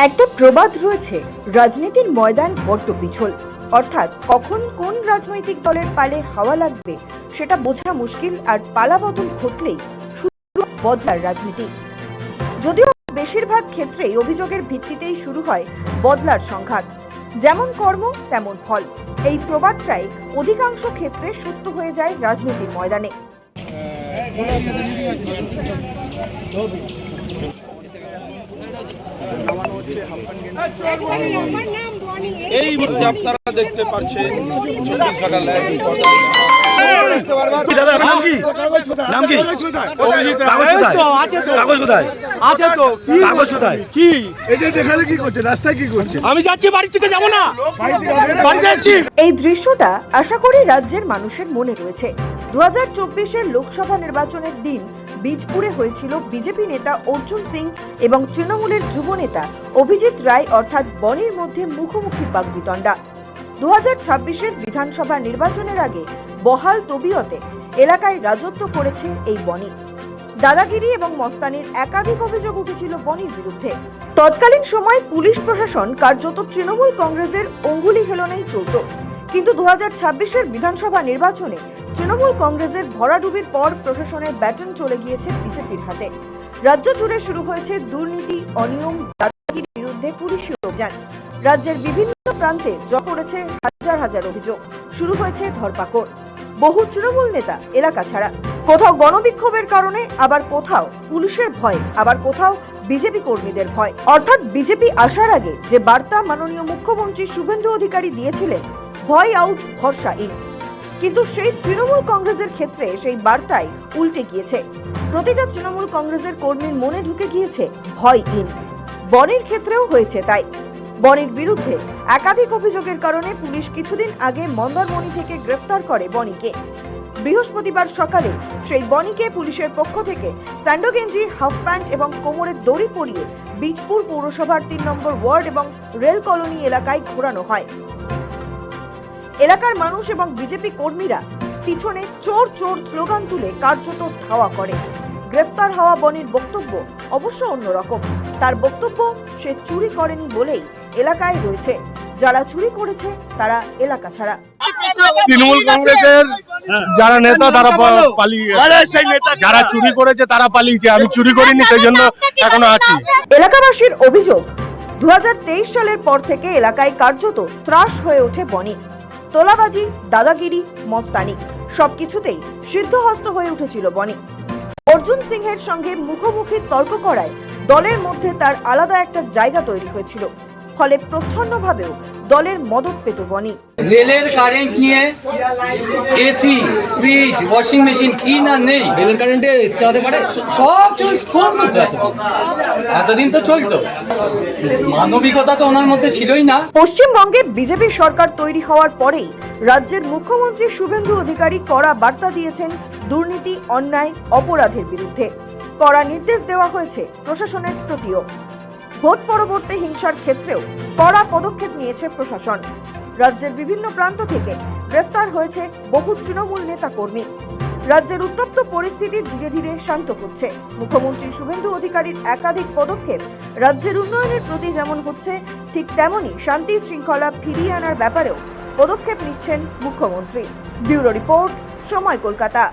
একটা প্রবাদ রয়েছে, রাজনীতির ময়দান বড্ড পিছল। অর্থাৎ কখন কোন রাজনৈতিক দলের পালে হাওয়া লাগবে সেটা বোঝা মুশকিল, আর পালাবদল ঘটলেই শুরু বদলার রাজনীতি। যদিও বেশিরভাগ ক্ষেত্রেই অভিযোগের ভিত্তিতেই শুরু হয় বদলার সংঘাত। যেমন কর্ম তেমন ফল, এই প্রবাদটাই অধিকাংশ ক্ষেত্রে সত্য হয়ে যায় রাজনীতির ময়দানে। এই মুহূর্তে আপনারা দেখতে পাচ্ছেন 24 ঘন্টা লাইভ আমি যাচ্ছি, বাড়ি থেকে যাবো না, বাড়িতে যাচ্ছি। এই দৃশ্যটা আশা করি রাজ্যের মানুষের মনে রয়েছে। 2024-এর লোকসভা নির্বাচনের দিন বীজপুরে হয়েছিল বিজেপি নেতা অর্জুন সিং এবং তৃণমূলের যুব নেতা অভিজিৎ রায় অর্থাৎ বনির মধ্যে মুখোমুখি বাকবিতণ্ডা। 2026-এর বিধানসভা নির্বাচনের আগে বহাল তবিয়তে এলাকায় রাজত্ব করেছে এই বনি। দাদাগিরি এবং মস্তানির একাধিক অভিযোগ উঠেছিল বনির বিরুদ্ধে। তৎকালীন সময় পুলিশ প্রশাসন কার্যত তৃণমূল কংগ্রেসের অঙ্গুলি হেলনেই চলত। কিন্তু 2026-এর বিধানসভা নির্বাচনে তৃণমূল কংগ্রেসের ভরাডুবির পর প্রশাসনের ব্যাটন চলে গিয়েছে বিজেপির হাতে। রাজ্য জুড়ে শুরু হয়েছে দুর্নীতি, অনিয়ম, দাদাগিরির বিরুদ্ধে পুলিশি অভিযান। রাজ্যের বিভিন্ন প্রান্তে জড়ো পড়েছে হাজার হাজার অভিযোগ। শুরু হয়েছে ধরপাকড়। বহু তৃণমূল নেতা এলাকা ছাড়া, কোথাও গণবিক্ষোভের কারণে, আবার কোথাও পুলিশের ভয়ে, আবার কোথাও বিজেপি কর্মীদের ভয়। অর্থাৎ বিজেপি আসার আগে যে বার্তা মাননীয় মুখ্যমন্ত্রী শুভেন্দু অধিকারী দিয়েছিলেন, ভয় আউট ভরসা ইন, কিন্তু সেই তৃণমূল কংগ্রেসের ক্ষেত্রে সেই বার্তাই উল্টে গিয়েছে। প্রতিটা তৃণমূল কংগ্রেসের কর্মীর মনে ঢুকে গিয়েছে ভয় ইন। বনির ক্ষেত্রেও হয়েছে তাই। বনির বিরুদ্ধে একাধিক অভিযোগের কারণে পুলিশ কিছুদিন আগে মন্দারমণি থেকে গ্রেফতার করে বনিকে। বৃহস্পতিবার সকালে সেই বনিকে পুলিশের পক্ষ থেকে স্যান্ডো গেঞ্জি, হাফ প্যান্ট এবং কোমরের দড়ি পরিয়ে বীজপুর পৌরসভার 3 নম্বর ওয়ার্ড এবং রেল কলোনি এলাকায় ঘোরানো হয়। এলাকার মানুষ এবং বিজেপি কর্মীরা পিছনে চোর চোর স্লোগান তুলে কার্যত ধাওয়া করে। গ্রেফতার হওয়া বনির বক্তব্য অবশ্য অন্যরকম। তার বক্তব্য, সে চুরি করেনি বলেই এলাকায় রয়েছে, যারা চুরি করেছে তারা এলাকা ছাড়া। তৃণমূল কংগ্রেসের যারা নেতা তারা পালিয়ে গেছে, যারা চুরি করেছে তারা পালিয়েছে। আমি চুরি করিনি, সেই জন্য এখনো আছি। এলাকাবাসীর অভিযোগ, 2023 সালের পর থেকে এলাকায় কার্যত ত্রাস হয়ে ওঠে বনি। তোলাবাজি, দাদাগিরি, মস্তানি সবকিছুতেই সিদ্ধহস্ত হয়ে উঠেছিল বনি। অর্জুন সিংহের সঙ্গে মুখোমুখি তর্ক করায় দলের মধ্যে তার আলাদা একটা জায়গা তৈরি হয়েছিল, ফলে প্রচ্ছন্নভাবেও দলের মদত পেত বনি। রেলের কারেন্ট নিয়ে এসি, ফ্রিজ, ওয়াশিং মেশিন কি না নেই, রেলের কারেন্টে চালাতে পারে, সব চলতো। এতদিন তো চলতো, মানবিকতা তো ওনার মধ্যে ছিলই না। পশ্চিমবঙ্গে বিজেপি সরকার তৈরি হওয়ার পরেই রাজ্যের মুখ্যমন্ত্রী শুভেন্দু অধিকারী কড়া বার্তা দিয়েছেন দুর্নীতি, অন্যায়, অপরাধের বিরুদ্ধে। কড়া নির্দেশ দেওয়া হয়েছে প্রশাসনের প্রতিও। ভোট পরবর্তী হিংসার ক্ষেত্রেও কড়া পদক্ষেপ নিয়েছে প্রশাসন। রাজ্যের বিভিন্ন প্রান্ত থেকে গ্রেফতার হয়েছে বহু তৃণমূল নেতা কর্মী। রাজ্যের উত্তপ্ত পরিস্থিতি ধীরে ধীরে শান্ত হচ্ছে। মুখ্যমন্ত্রী শুভেন্দু অধিকারীর একাধিক পদক্ষেপ রাজ্যের উন্নয়নের প্রতি যেমন হচ্ছে, ঠিক তেমনি শান্তি শৃঙ্খলা ফিরিয়ে আনার ব্যাপারেও পদক্ষেপ নিচ্ছেন মুখ্যমন্ত্রী। ব্যুরো রিপোর্ট, সময় কলকাতা।